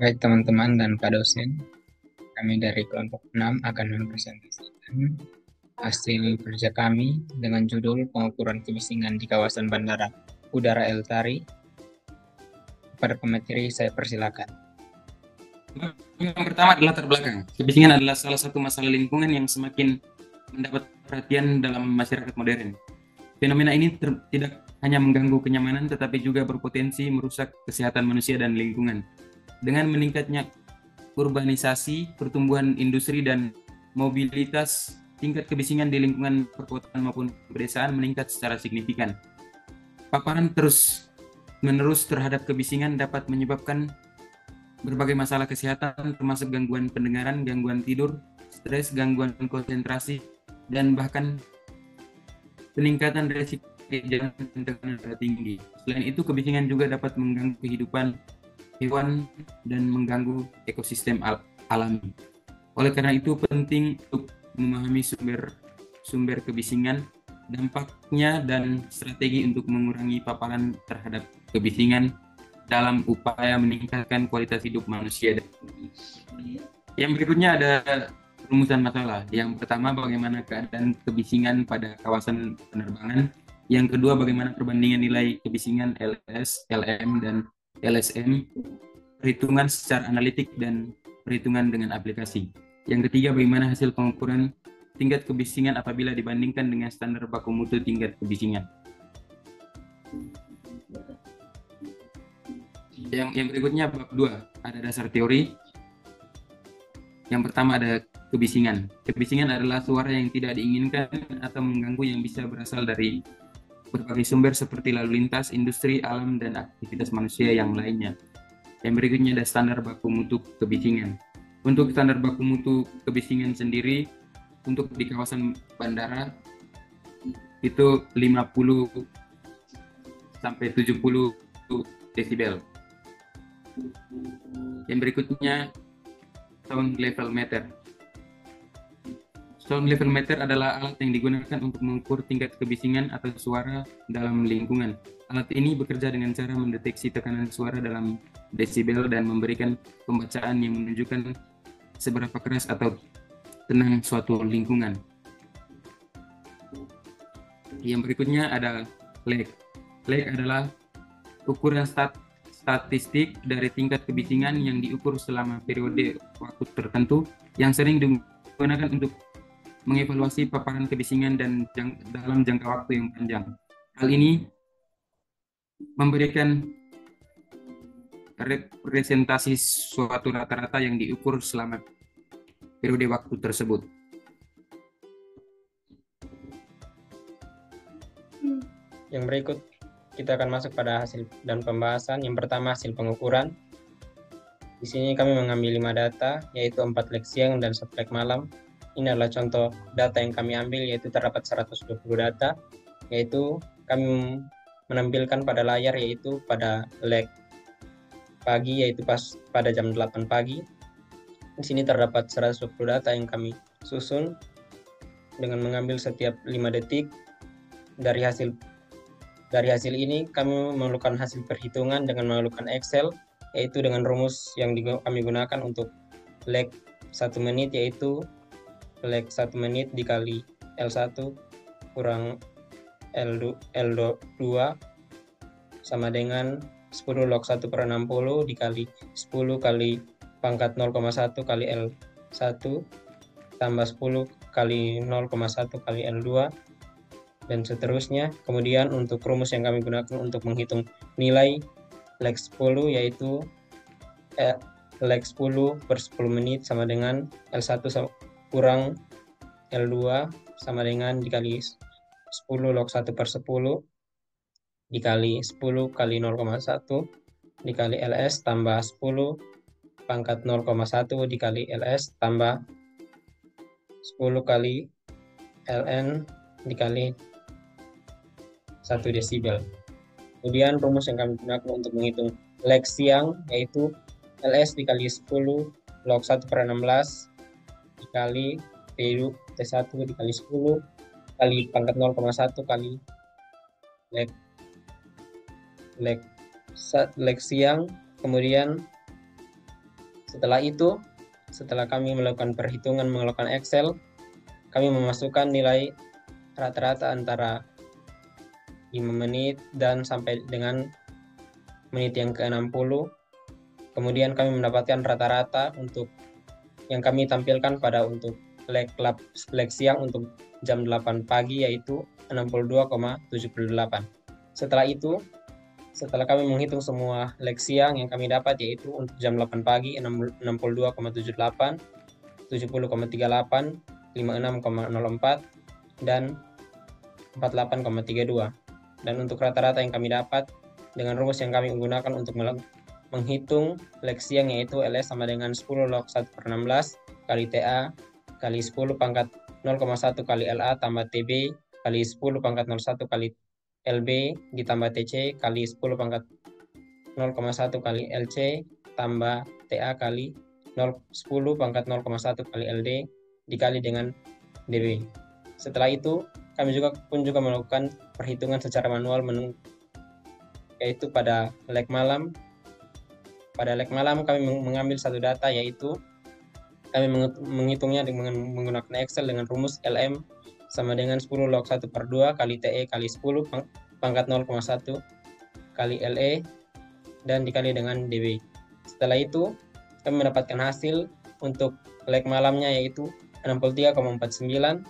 Baik teman-teman dan Pak dosen, kami dari kelompok 6 akan mempresentasikan hasil kerja kami dengan judul pengukuran kebisingan di kawasan Bandara Udara El Tari. Pada pemateri saya persilakan. Yang pertama adalah latar belakang. Kebisingan adalah salah satu masalah lingkungan yang semakin mendapat perhatian dalam masyarakat modern. Fenomena ini tidak hanya mengganggu kenyamanan, tetapi juga berpotensi merusak kesehatan manusia dan lingkungan. Dengan meningkatnya urbanisasi, pertumbuhan industri, dan mobilitas, tingkat kebisingan di lingkungan perkotaan maupun pedesaan meningkat secara signifikan. Paparan terus-menerus terhadap kebisingan dapat menyebabkan berbagai masalah kesehatan termasuk gangguan pendengaran, gangguan tidur, stres, gangguan konsentrasi, dan bahkan peningkatan resiko jantung dan darah tinggi. Selain itu, kebisingan juga dapat mengganggu kehidupan hewan dan mengganggu ekosistem alami. Oleh karena itu, penting untuk memahami sumber kebisingan, dampaknya, dan strategi untuk mengurangi paparan terhadap kebisingan dalam upaya meningkatkan kualitas hidup manusia. Yang berikutnya ada rumusan masalah. Yang pertama, bagaimana keadaan kebisingan pada kawasan penerbangan. Yang kedua, bagaimana perbandingan nilai kebisingan LS, LM, dan LSM, perhitungan secara analitik dan perhitungan dengan aplikasi. Yang ketiga, bagaimana hasil pengukuran tingkat kebisingan apabila dibandingkan dengan standar baku mutu tingkat kebisingan. Yang berikutnya bab 2, ada dasar teori. Yang pertama ada kebisingan. Kebisingan adalah suara yang tidak diinginkan atau mengganggu yang bisa berasal dari berbagai sumber seperti lalu lintas, industri, alam, dan aktivitas manusia yang lainnya. Yang berikutnya ada standar baku mutu kebisingan. Untuk standar baku mutu kebisingan sendiri, untuk di kawasan bandara itu 50 sampai 70 desibel. Yang berikutnya sound level meter. Sound level meter adalah alat yang digunakan untuk mengukur tingkat kebisingan atau suara dalam lingkungan. Alat ini bekerja dengan cara mendeteksi tekanan suara dalam desibel dan memberikan pembacaan yang menunjukkan seberapa keras atau tenang suatu lingkungan. Yang berikutnya ada lag. Lag adalah ukuran statistik dari tingkat kebisingan yang diukur selama periode waktu tertentu yang sering digunakan untuk mengevaluasi paparan kebisingan dan dalam jangka waktu yang panjang. Hal ini memberikan representasi suatu rata-rata yang diukur selama periode waktu tersebut. Yang berikut kita akan masuk pada hasil dan pembahasan. Yang pertama hasil pengukuran. Di sini kami mengambil 5 data, yaitu 4 leg siang dan 1 leg malam. Ini adalah contoh data yang kami ambil, yaitu terdapat 120 data, yaitu kami menampilkan pada layar, yaitu pada leg pagi, yaitu pada jam 8 pagi. Di sini terdapat 120 data yang kami susun dengan mengambil setiap 5 detik. Dari hasil ini kami memerlukan hasil perhitungan dengan menggunakan Excel, yaitu dengan rumus yang kami gunakan untuk leg 1 menit, yaitu leg 1 menit dikali L1 kurang L2 sama dengan 10 log 1 per 60 dikali 10 kali pangkat 0,1 kali L1 tambah 10 kali 0,1 kali L2 dan seterusnya. Kemudian untuk rumus yang kami gunakan untuk menghitung nilai leg 10, yaitu leg 10 per 10 menit sama dengan L1 kurang L2 sama dengan dikali 10 log 1 per 10 dikali 10 kali 0,1 dikali LS tambah 10 pangkat 0,1 dikali LS tambah 10 kali LN dikali 1 desibel. Kemudian rumus yang kami gunakan untuk menghitung leg siang, yaitu LS dikali 10 log 1 per 16 dikali T1 dikali 10 kali pangkat 0,1 kali leg siang. Kemudian Setelah itu, setelah kami melakukan perhitungan menggunakan Excel, kami memasukkan nilai rata-rata antara 5 menit dan sampai dengan menit yang ke-60. Kemudian kami mendapatkan rata-rata untuk yang kami tampilkan pada untuk leg siang untuk jam 8 pagi yaitu 62,78. Setelah itu, setelah kami menghitung semua leg siang yang kami dapat yaitu untuk jam 8 pagi 62,78, 70,38, 56,04, dan 48,32. Dan untuk rata-rata yang kami dapat dengan rumus yang kami gunakan untuk menghitung leg siang yaitu LS sama dengan 10 log 1 per 16 kali TA kali 10 pangkat 0,1 kali LA tambah TB kali 10 pangkat 01 kali LB ditambah TC kali 10 pangkat 0,1 kali LC tambah TA kali 10 pangkat 0,1 kali LD dikali dengan DB. Setelah itu, kami juga melakukan perhitungan secara manual yaitu pada leg malam. Pada leg malam kami mengambil satu data yaitu kami menghitungnya dengan menggunakan Excel dengan rumus LM sama dengan 10 log 1 per 2 kali TE kali 10 pangkat 0,1 kali LE dan dikali dengan DB. Setelah itu, kami mendapatkan hasil untuk leg malamnya yaitu 63,49.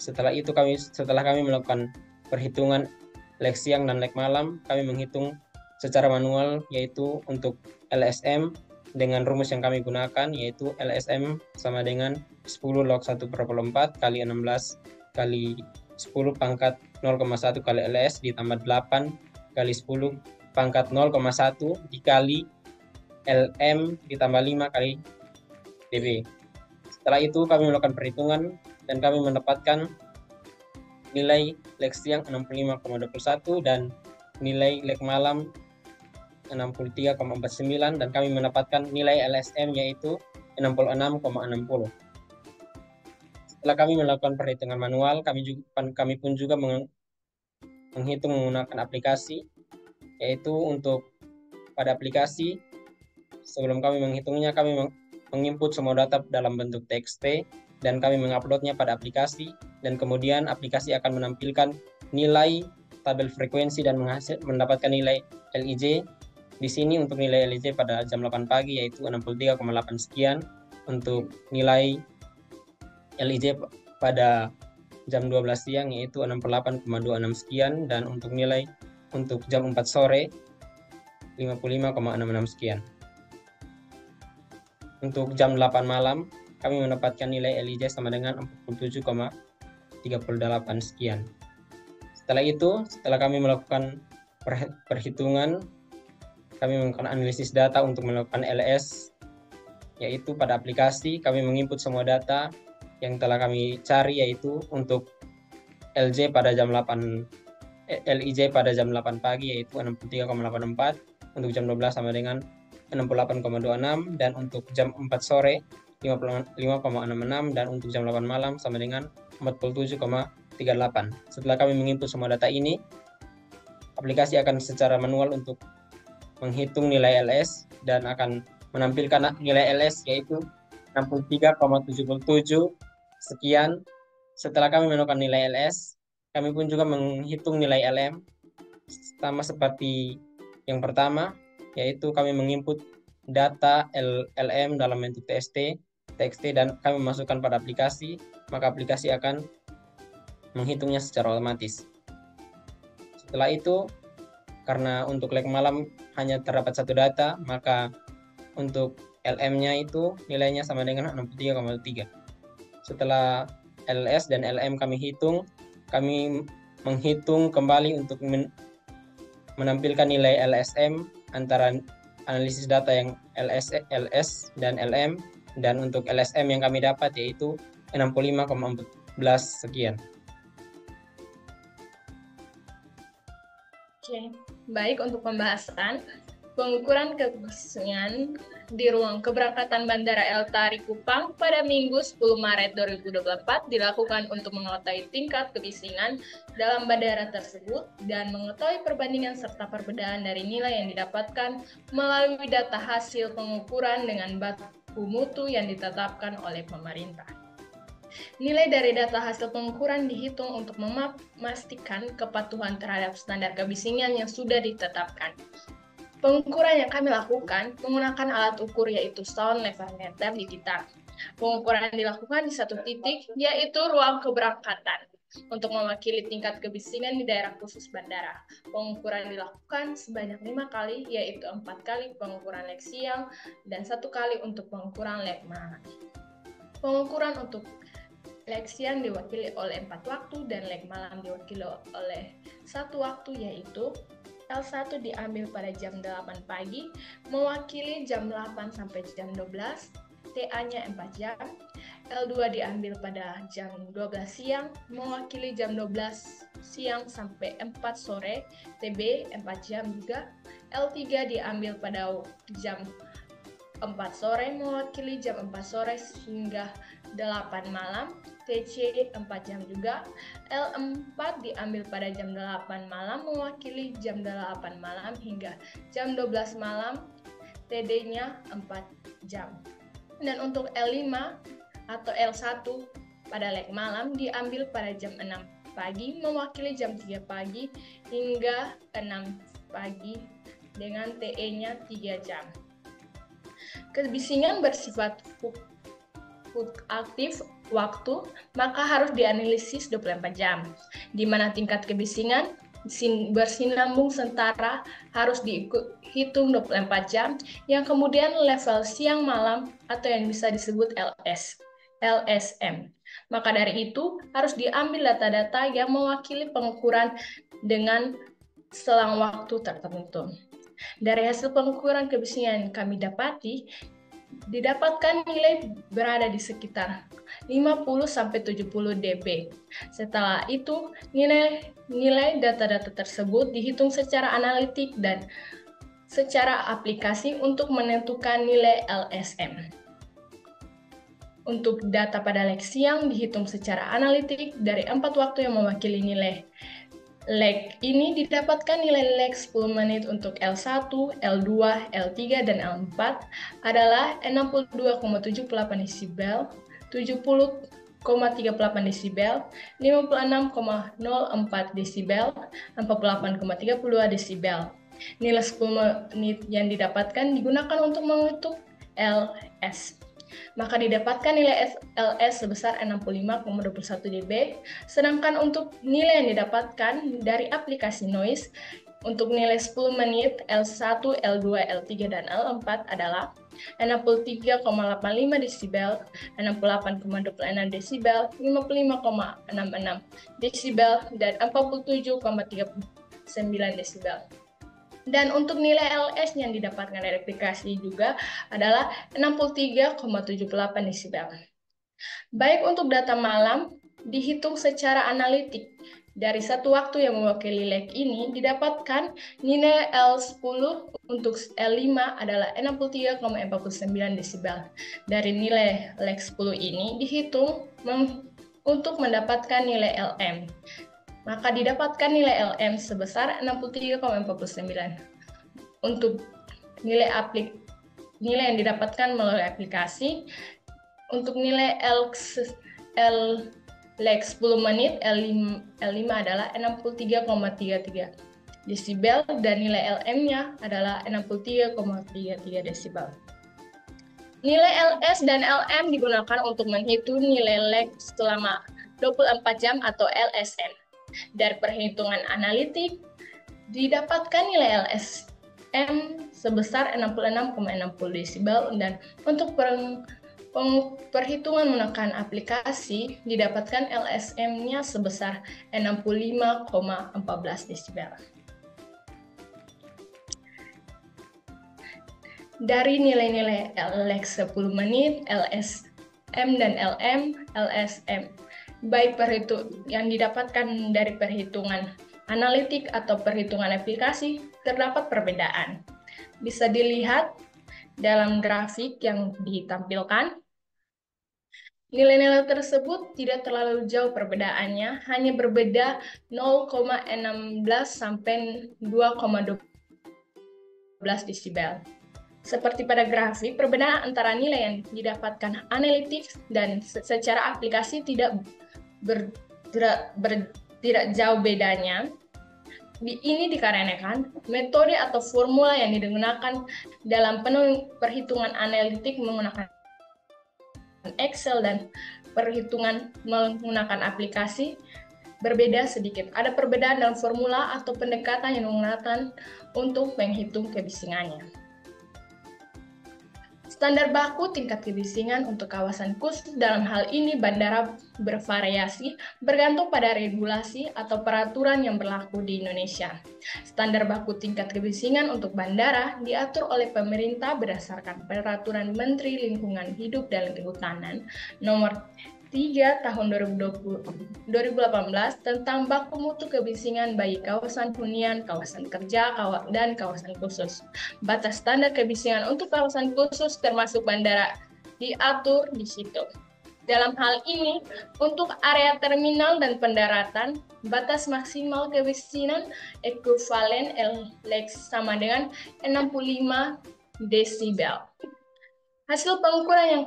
Setelah kami melakukan perhitungan leg siang dan leg malam, kami menghitung secara manual yaitu untuk LSM dengan rumus yang kami gunakan yaitu LSM sama dengan 10 log 1 per 4 kali 16 kali 10 pangkat 0,1 kali LS ditambah 8 kali 10 pangkat 0,1 dikali LM ditambah 5 kali DB. Setelah itu kami melakukan perhitungan dan kami mendapatkan nilai leg siang 65,21 dan nilai leg malam 63,49 dan kami mendapatkan nilai LSM yaitu 66,60. Setelah kami melakukan perhitungan manual, kami pun juga menghitung menggunakan aplikasi, yaitu untuk pada aplikasi sebelum kami menghitungnya kami menginput semua data dalam bentuk TXT dan kami menguploadnya pada aplikasi dan kemudian aplikasi akan menampilkan nilai tabel frekuensi dan mendapatkan nilai LIJ. Di sini untuk nilai LIJ pada jam 8 pagi yaitu 63,8 sekian, untuk nilai LIJ pada jam 12 siang yaitu 68,26 sekian, dan untuk nilai untuk jam 4 sore 55,66 sekian. Untuk jam 8 malam kami mendapatkan nilai LIJ sama dengan 47,38 sekian. Setelah kami melakukan perhitungan, kami melakukan analisis data untuk melakukan LS, yaitu pada aplikasi kami menginput semua data yang telah kami cari, yaitu untuk LIJ pada jam 8 pagi yaitu 63,84, untuk jam 12 sama dengan 68,26, dan untuk jam 4 sore 55,66, dan untuk jam 8 malam sama dengan 47,38. Setelah kami menginput semua data ini, aplikasi akan secara manual untuk menghitung nilai LS dan akan menampilkan nilai LS yaitu 63,77 sekian. Setelah kami menemukan nilai LS, kami pun juga menghitung nilai LM sama seperti yang pertama, yaitu kami menginput data LM dalam bentuk TXT dan kami masukkan pada aplikasi, maka aplikasi akan menghitungnya secara otomatis. Setelah itu, karena untuk leg malam hanya terdapat satu data, maka untuk LM-nya itu nilainya sama dengan 63,3. Setelah LS dan LM kami hitung, kami menghitung kembali untuk menampilkan nilai LSM antara analisis data yang LS dan LM, dan untuk LSM yang kami dapat yaitu 65,14 sekian. Oke, baik untuk pembahasan. Pengukuran kebisingan di ruang keberangkatan Bandara El Tari Kupang pada Minggu 10 Maret 2024 dilakukan untuk mengetahui tingkat kebisingan dalam bandara tersebut dan mengetahui perbandingan serta perbedaan dari nilai yang didapatkan melalui data hasil pengukuran dengan baku mutu yang ditetapkan oleh pemerintah. Nilai dari data hasil pengukuran dihitung untuk memastikan kepatuhan terhadap standar kebisingan yang sudah ditetapkan. Pengukuran yang kami lakukan menggunakan alat ukur yaitu sound level meter digital. Pengukuran dilakukan di satu titik, yaitu ruang keberangkatan, untuk mewakili tingkat kebisingan di daerah khusus bandara. Pengukuran dilakukan sebanyak 5 kali, yaitu 4 kali pengukuran leg siang dan 1 kali untuk pengukuran leg malam. Pengukuran untuk leg siang diwakili oleh 4 waktu dan leg malam diwakili oleh 1 waktu, yaitu L1 diambil pada jam 8 pagi, mewakili jam 8 sampai jam 12, TA-nya 4 jam. L2 diambil pada jam 12 siang, mewakili jam 12 siang sampai 4 sore, TB 4 jam juga. L3 diambil pada jam 4 sore, mewakili jam 4 sore hingga 8 malam, TC 4 jam juga. L4 diambil pada jam 8 malam, mewakili jam 8 malam hingga jam 12 malam, TD-nya 4 jam. Dan untuk L5 atau L1 pada leg malam diambil pada jam 6 pagi, mewakili jam 3 pagi hingga 6 pagi dengan TE-nya 3 jam. Kebisingan bersifat aktif waktu, maka harus dianalisis 24 jam, di mana tingkat kebisingan bersinambung sentara harus dihitung 24 jam, yang kemudian level siang malam atau yang bisa disebut LSM. Maka dari itu harus diambil data-data yang mewakili pengukuran dengan selang waktu tertentu. Dari hasil pengukuran kebisingan yang kami didapatkan nilai berada di sekitar 50-70 dB. Setelah itu, nilai data-data tersebut dihitung secara analitik dan secara aplikasi untuk menentukan nilai LSM. Untuk data pada leg siang dihitung secara analitik dari 4 waktu yang mewakili nilai leg ini didapatkan nilai leg 10 menit untuk L1, L2, L3, dan L4 adalah 62,78 desibel, 70,38 desibel, 56,04 desibel, 48,32 desibel. Nilai 10 menit yang didapatkan digunakan untuk menghitung LS. Maka didapatkan nilai LS sebesar 65,21 dB, sedangkan untuk nilai yang didapatkan dari aplikasi noise, untuk nilai 10 menit L1, L2, L3, dan L4 adalah 63,85 desibel, 68,26 desibel, 55,66 desibel, dan 47,39 desibel. Dan untuk nilai LS yang didapatkan dari aplikasi juga adalah 63,78 desibel. Baik untuk data malam, dihitung secara analitik. Dari satu waktu yang mewakili leg ini, didapatkan nilai L10 untuk L5 adalah 63,49 desibel. Dari nilai leg 10 ini dihitung untuk mendapatkan nilai LM. Maka didapatkan nilai LM sebesar 63,49. Untuk nilai yang didapatkan melalui aplikasi, untuk nilai leg 10 menit L5 adalah 63,33 desibel dan nilai LM-nya adalah 63,33 desibel. Nilai LS dan LM digunakan untuk menghitung nilai leg selama 24 jam atau LSM. Dari perhitungan analitik, didapatkan nilai LSM sebesar 66,60 desibel dan untuk perhitungan menggunakan aplikasi, didapatkan LSM-nya sebesar 65,14 desibel. Dari nilai-nilai leg 10 menit, LSM dan LSM, baik yang didapatkan dari perhitungan analitik atau perhitungan aplikasi, terdapat perbedaan. Bisa dilihat dalam grafik yang ditampilkan. Nilai-nilai tersebut tidak terlalu jauh perbedaannya, hanya berbeda 0,16 sampai 2,12 desibel. Seperti pada grafik, perbedaan antara nilai yang didapatkan analitik dan secara aplikasi tidak jauh bedanya. Ini dikarenakan metode atau formula yang digunakan dalam perhitungan analitik menggunakan Excel dan perhitungan menggunakan aplikasi berbeda sedikit. Ada perbedaan dalam formula atau pendekatan yang digunakan untuk menghitung kebisingannya. Standar baku tingkat kebisingan untuk kawasan khusus dalam hal ini bandara bervariasi bergantung pada regulasi atau peraturan yang berlaku di Indonesia. Standar baku tingkat kebisingan untuk bandara diatur oleh pemerintah berdasarkan Peraturan Menteri Lingkungan Hidup dan Kehutanan Nomor 3 tahun 2018 tentang baku mutu kebisingan bagi kawasan hunian, kawasan kerja, dan kawasan khusus. Batas standar kebisingan untuk kawasan khusus termasuk bandara diatur di situ. Dalam hal ini, untuk area terminal dan pendaratan, batas maksimal kebisingan ekuivalen LLEX sama dengan 65 desibel. Hasil pengukuran yang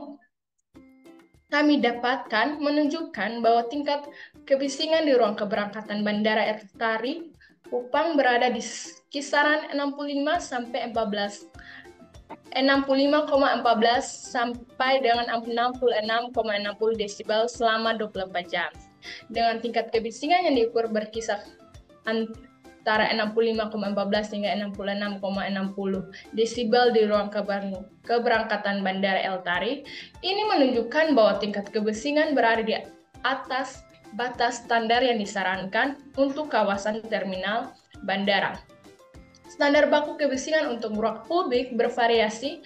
kami dapatkan menunjukkan bahwa tingkat kebisingan di ruang keberangkatan Bandara Ertari Kupang berada di kisaran 65,14 sampai dengan 66,60 desibel selama 24 jam. Dengan tingkat kebisingan yang diukur berkisar antara 65,14 hingga 66,60 desibel di ruang keberangkatan Bandara Ertari, ini menunjukkan bahwa tingkat kebisingan berada di atas batas standar yang disarankan untuk kawasan terminal bandara. Standar baku kebisingan untuk ruang publik bervariasi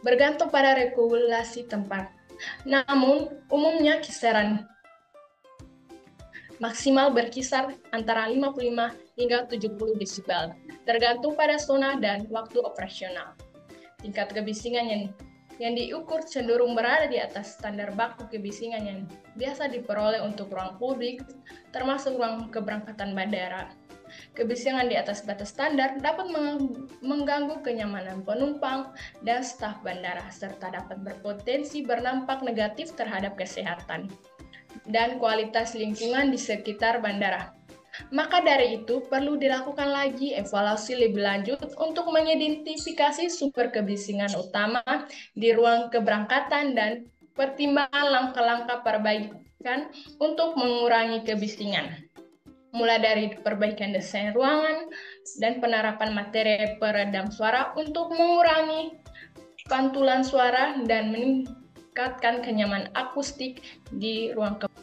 bergantung pada regulasi tempat. Namun, umumnya kisaran maksimal berkisar antara 55 hingga 70 desibel, tergantung pada zona dan waktu operasional. Tingkat kebisingan yang diukur cenderung berada di atas standar baku kebisingan yang biasa diperoleh untuk ruang publik, termasuk ruang keberangkatan bandara. Kebisingan di atas batas standar dapat mengganggu kenyamanan penumpang dan staf bandara, serta dapat berpotensi berdampak negatif terhadap kesehatan dan kualitas lingkungan di sekitar bandara. Maka dari itu, perlu dilakukan lagi evaluasi lebih lanjut untuk mengidentifikasi sumber kebisingan utama di ruang keberangkatan dan pertimbangan langkah-langkah perbaikan untuk mengurangi kebisingan. Mulai dari perbaikan desain ruangan dan penerapan materi peredam suara untuk mengurangi pantulan suara dan meningkatkan kenyamanan akustik di ruang keberangkatan.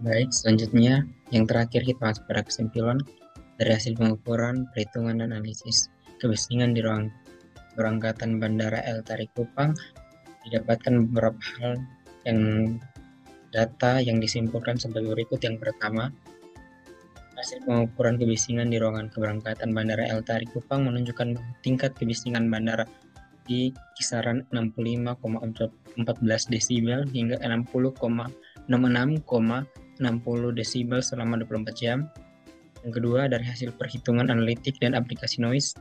Baik, selanjutnya yang terakhir kita masuk pada kesimpulan dari hasil pengukuran, perhitungan, dan analisis kebisingan di ruang keberangkatan Bandara Ertari Kupang. Didapatkan beberapa hal yang data yang disimpulkan sebagai berikut. Yang pertama, hasil pengukuran kebisingan di ruangan keberangkatan Bandara Ertari Kupang menunjukkan tingkat kebisingan bandara di kisaran 65,14 desibel hingga 66,60 desibel selama 24 jam. Yang kedua, dari hasil perhitungan analitik dan aplikasi noise,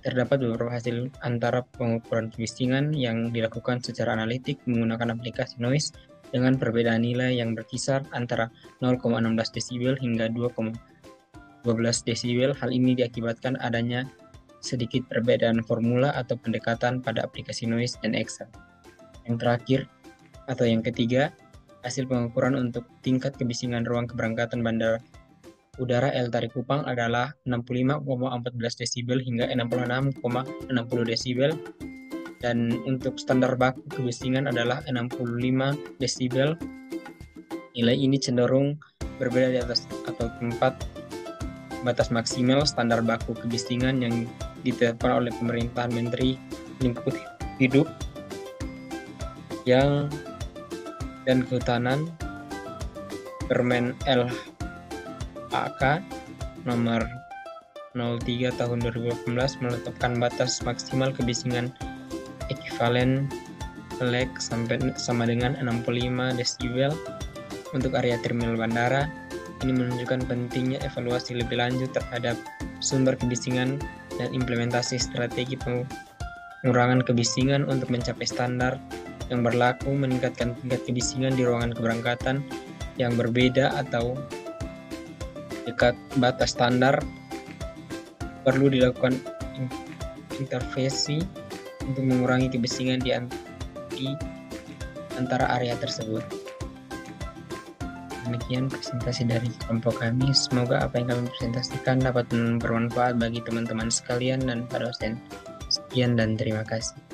terdapat beberapa hasil antara pengukuran kebisingan yang dilakukan secara analitik menggunakan aplikasi noise dengan perbedaan nilai yang berkisar antara 0,16 desibel hingga 2,12 desibel. Hal ini diakibatkan adanya sedikit perbedaan formula atau pendekatan pada aplikasi noise dan Excel. Yang terakhir atau yang ketiga, hasil pengukuran untuk tingkat kebisingan ruang keberangkatan Bandara Udara Ertari Kupang adalah 65,14 desibel hingga 66,60 desibel, dan untuk standar baku kebisingan adalah 65 desibel. Nilai ini cenderung berbeda di atas atau tempat batas maksimal standar baku kebisingan yang ditetapkan oleh Pemerintahan Menteri Lingkungan Hidup dan Kehutanan Permen LHK nomor 03 tahun 2018 menetapkan batas maksimal kebisingan ekuivalen LEK sama dengan 65 desibel untuk area terminal bandara. Ini menunjukkan pentingnya evaluasi lebih lanjut terhadap sumber kebisingan dan implementasi strategi pengurangan kebisingan untuk mencapai standar yang berlaku, meningkatkan tingkat kebisingan di ruangan keberangkatan yang berbeda atau dekat batas standar. Perlu dilakukan intervensi untuk mengurangi kebisingan di antara area tersebut. Demikian presentasi dari kelompok kami. Semoga apa yang kami presentasikan dapat bermanfaat bagi teman-teman sekalian dan para dosen. Sekian dan terima kasih.